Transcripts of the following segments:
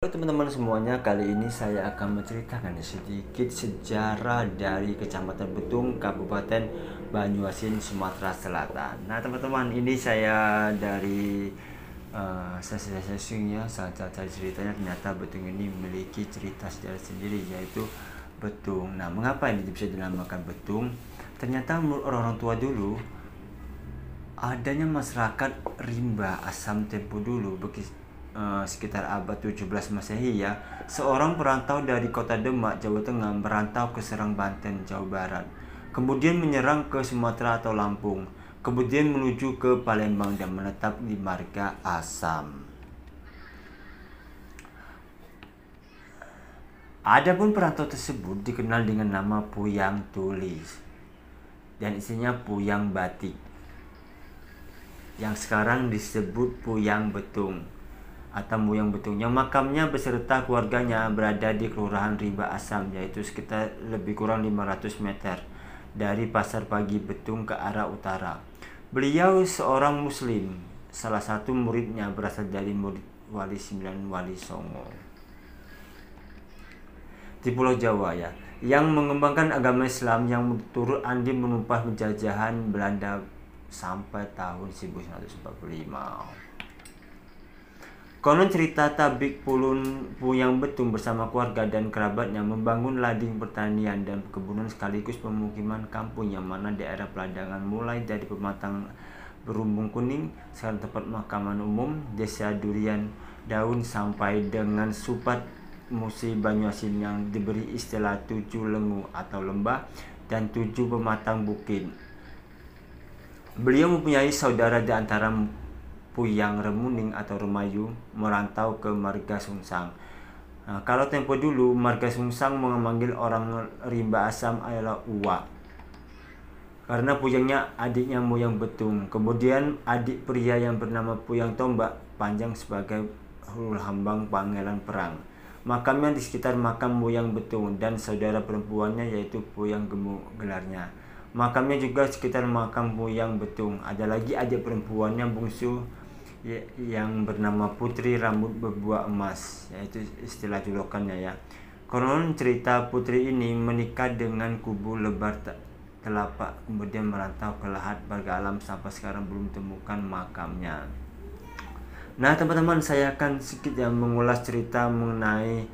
Halo teman-teman semuanya, kali ini saya akan menceritakan sedikit sejarah dari Kecamatan Betung, Kabupaten Banyuasin, Sumatera Selatan. Nah teman-teman, ini saya dari sesungguhnya salah satu ceritanya, ternyata Betung ini memiliki cerita sejarah sendiri, yaitu Betung. Nah, mengapa ini bisa dinamakan Betung? Ternyata menurut orang-orang tua dulu, adanya masyarakat rimba asam tempo dulu sekitar abad 17 Masehi ya, seorang perantau dari kota Demak, Jawa Tengah merantau ke Serang, Banten, Jawa Barat, kemudian menyerang ke Sumatera atau Lampung, kemudian menuju ke Palembang dan menetap di Marga Asam. Adapun perantau tersebut dikenal dengan nama Puyang Tulis dan isinya Puyang Batik, yang sekarang disebut Puyang Betung atau Muyang Betung, yang makamnya beserta keluarganya berada di Kelurahan Rimba Asam, yaitu sekitar lebih kurang 500 meter dari Pasar Pagi Betung ke arah utara. Beliau seorang muslim, salah satu muridnya berasal dari murid Wali Sembilan, Wali Songo di Pulau Jawa ya, yang mengembangkan agama Islam, yang turut andil menumpas penjajahan Belanda sampai tahun 1945. Konon cerita tabik Puyang Betung bersama keluarga dan kerabatnya membangun lading pertanian dan perkebunan sekaligus pemukiman kampung, yang mana daerah peladangan mulai dari Pematang Berumbung Kuning, sekarang tempat pemakaman umum, Desa Durian Daun, sampai dengan Supat Musi Banyuasin yang diberi istilah 7 lengu atau lembah dan 7 pematang bukit. Beliau mempunyai saudara di antara Puyang Remuning atau Remayu merantau ke Marga Sungsang. Nah, kalau tempo dulu Marga Sungsang memanggil orang Rimba Asam adalah Uwa, karena Puyangnya adiknya Muyang Betung. Kemudian adik pria yang bernama Puyang Tombak panjang sebagai Hulul Hambang Pangeran Perang. Makamnya di sekitar makam Muyang Betung, dan saudara perempuannya yaitu Puyang Gemu gelarnya. Makamnya juga sekitar makam Puyang Betung. Ada lagi adik perempuannya bungsu yang bernama Putri Rambut Berbuah Emas, yaitu istilah julukannya ya. Konon cerita putri ini menikah dengan Kubu Lebar Telapak, kemudian merantau ke Lahat Marga Alam sampai sekarang belum temukan makamnya. Nah teman-teman, saya akan sedikit mengulas cerita mengenai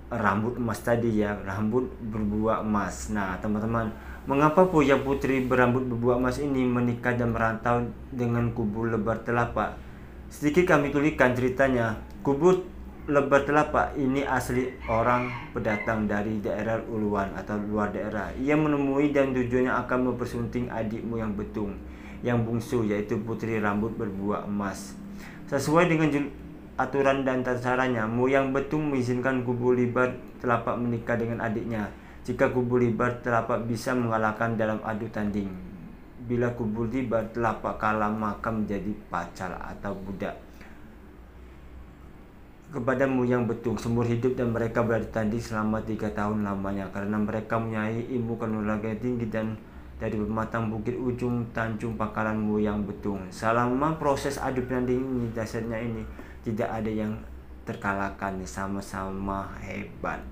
rambut emas tadi ya, rambut berbuah emas. Nah teman-teman, mengapa Puyang Putri berambut berbuah emas ini menikah dan merantau dengan Kubu Lebar Telapak? Sedikit kami tuliskan ceritanya. Kubu Lebar Telapak ini asli orang pendatang dari daerah Uluan atau luar daerah. Ia menemui dan tujuannya akan mempersunting adik Muyang Betung yang bungsu, yaitu Putri Rambut Berbuah Emas. Sesuai dengan aturan dan tata caranya, Muyang Betung mengizinkan Kubu Lebar Telapak menikah dengan adiknya jika Kubu Lebar Telapak bisa mengalahkan dalam adu tanding. Bila Kubu Lebar Telapak kalah, maka menjadi pacar atau budak kepada Muyang Betung seumur hidup, dan mereka beradu tanding selama 3 tahun lamanya, karena mereka mempunyai ilmu kanuragan tinggi dan dari pematang bukit ujung Tanjung Pangkalan Muyang Betung. Selama proses adu tanding ini, dasarnya ini tidak ada yang terkalahkan, sama-sama hebat.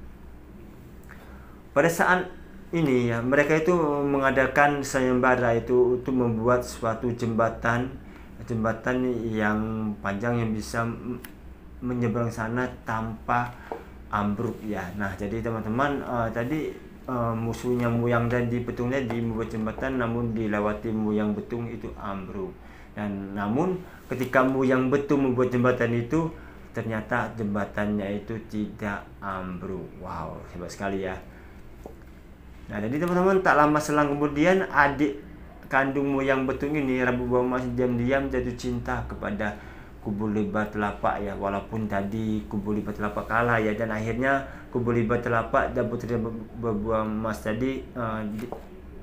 Pada saat ini ya, mereka itu mengadakan sayembara itu untuk membuat suatu jembatan yang panjang yang bisa menyeberang sana tanpa ambruk ya. Nah jadi teman-teman, tadi musuhnya Muyang dan di Betungnya membuat jembatan, namun dilewati Muyang Betung itu ambruk. Dan namun ketika Muyang Betung membuat jembatan itu, ternyata jembatannya itu tidak ambruk. Wow, hebat sekali ya. Nah jadi teman-teman, tak lama selang kemudian adik kandung Muyang Betung ini, Rambut Berbuah Emas, diam-diam jatuh cinta kepada Kubu Lebar Telapak ya, walaupun tadi Kubu Lebar Telapak kalah ya, dan akhirnya Kubu Lebar Telapak dan Putri Berbuah Emas tadi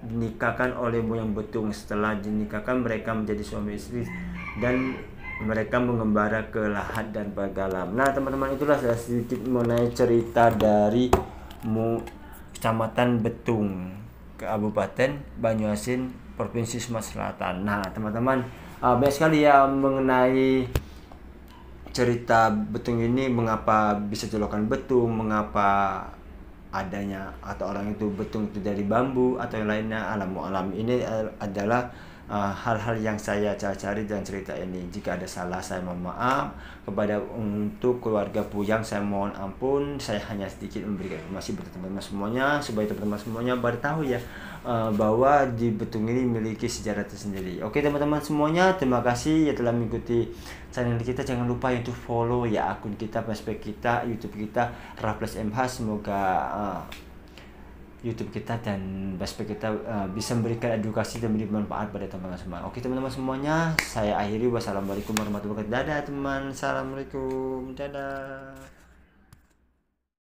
dinikahkan oleh Muyang Betung. Setelah dinikahkan, mereka menjadi suami istri dan mereka mengembara ke Lahat dan Bagalam. Nah teman-teman, itulah sedikit mengenai cerita dari Kecamatan Betung, Kabupaten Banyuasin, Provinsi Sumatera Selatan. Nah teman-teman, banyak sekali ya mengenai cerita betung ini, mengapa bisa jolokan betung, mengapa adanya atau orang itu betung itu dari bambu atau yang lainnya. Alam ini adalah hal-hal yang saya cari dan cerita ini. Jika ada salah saya mohon maaf. Untuk keluarga Puyang saya mohon ampun. Saya hanya sedikit memberikan informasi buat teman-teman semuanya, supaya teman-teman semuanya baru tahu ya bahwa di betung ini memiliki sejarah tersendiri. Oke teman-teman semuanya, terima kasih ya telah mengikuti channel kita. Jangan lupa untuk follow ya akun kita, Facebook kita, YouTube kita Raffles MH. Semoga YouTube kita dan Facebook kita bisa memberikan edukasi dan memberi manfaat pada teman-teman semua. Oke teman-teman semuanya, saya akhiri. Wassalamualaikum warahmatullahi wabarakatuh. Dadah teman, assalamualaikum, dadah.